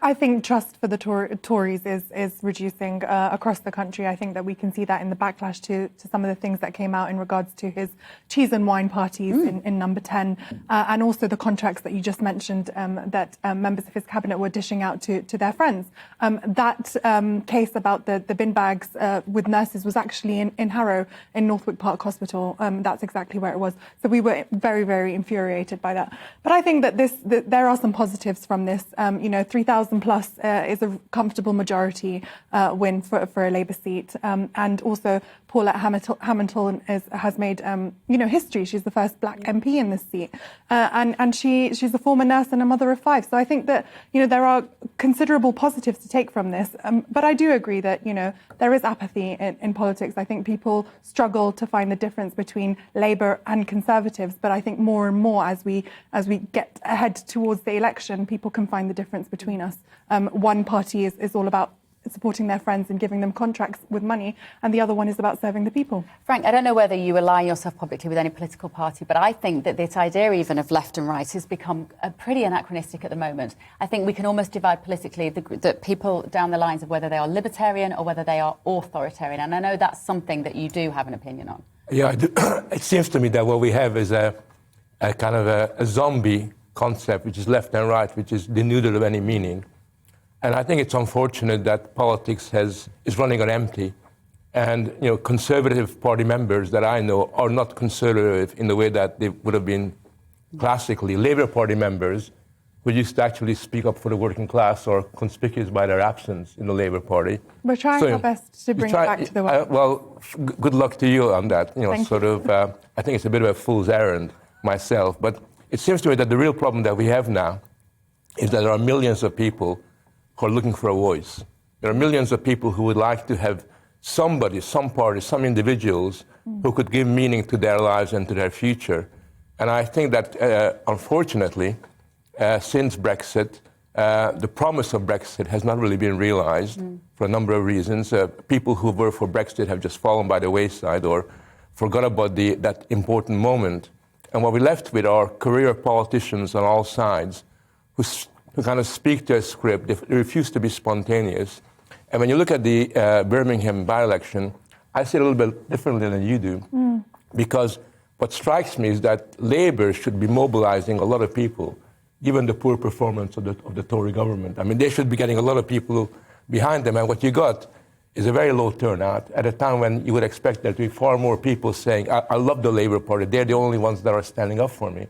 I think trust for the Tories is reducing across the country. I think that we can see that in the backlash to some of the things that came out in regards to his cheese and wine parties in Number 10, and also the contracts that you just mentioned that members of his cabinet were dishing out to their friends. That case about the bin bags with nurses was actually in Harrow, in Northwick Park Hospital. That's exactly where it was. So we were very, very infuriated by that. But I think that there are some positives from this. 3,000 plus is a comfortable majority win for a Labour seat. And also Paulette Hamilton has made history. She's the first black MP in this seat. And she's a former nurse and a mother of 5. So I think that, there are considerable positives to take from this. But I do agree that, there is apathy in politics. I think people struggle to find the difference between Labour and Conservatives. But I think more and more as we get ahead towards the election, people can find the difference between us. One party is all about supporting their friends and giving them contracts with money, and the other one is about serving the people. Frank, I don't know whether you align yourself publicly with any political party, but I think that this idea even of left and right has become pretty anachronistic at the moment. I think we can almost divide politically the people down the lines of whether they are libertarian or whether they are authoritarian, and I know that's something that you do have an opinion on. Yeah, it seems to me that what we have is a kind of a zombie concept, which is left and right, which is denuded of any meaning. And I think it's unfortunate that politics is running on empty. And, Conservative Party members that I know are not conservative in the way that they would have been classically. Labour Party members who used to actually speak up for the working class are conspicuous by their absence in the Labour Party. We're trying our best to bring it back to the world. Good luck to you on that. Thank you. I think it's a bit of a fool's errand myself. But it seems to me that the real problem that we have now is that there are millions of people who are looking for a voice. There are millions of people who would like to have somebody, some party, some individuals who could give meaning to their lives and to their future. And I think that, unfortunately, since Brexit, the promise of Brexit has not really been realized for a number of reasons. People who were for Brexit have just fallen by the wayside or forgot about that important moment. And what we're left with are career politicians on all sides who kind of speak to a script. They refuse to be spontaneous. And when you look at the Birmingham by-election, I see it a little bit differently than you do. Because what strikes me is that Labour should be mobilizing a lot of people, given the poor performance of the Tory government. I mean, they should be getting a lot of people behind them. And what you got is a very low turnout at a time when you would expect there to be far more people saying, I love the Labour Party. They're the only ones that are standing up for me.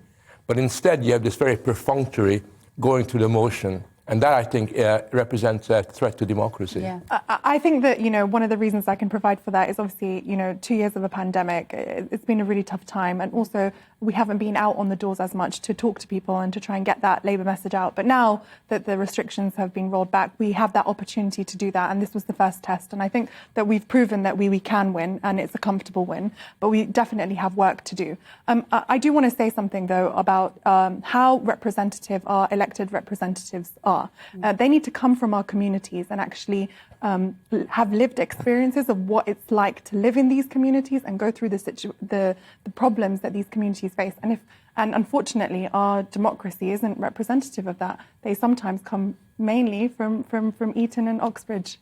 But instead, you have this very perfunctory going through the motion. And that, I think, represents a threat to democracy. Yeah. I think that, one of the reasons I can provide for that is obviously, 2 years of a pandemic. It's been a really tough time. And also, we haven't been out on the doors as much to talk to people and to try and get that Labour message out. But now that the restrictions have been rolled back, we have that opportunity to do that. And this was the first test. And I think that we've proven that we can win, and it's a comfortable win. But we definitely have work to do. I do want to say something, though, about how representative our elected representatives are. They need to come from our communities and actually have lived experiences of what it's like to live in these communities and go through the problems that these communities face. And unfortunately, our democracy isn't representative of that. They sometimes come mainly from Eton and Oxbridge.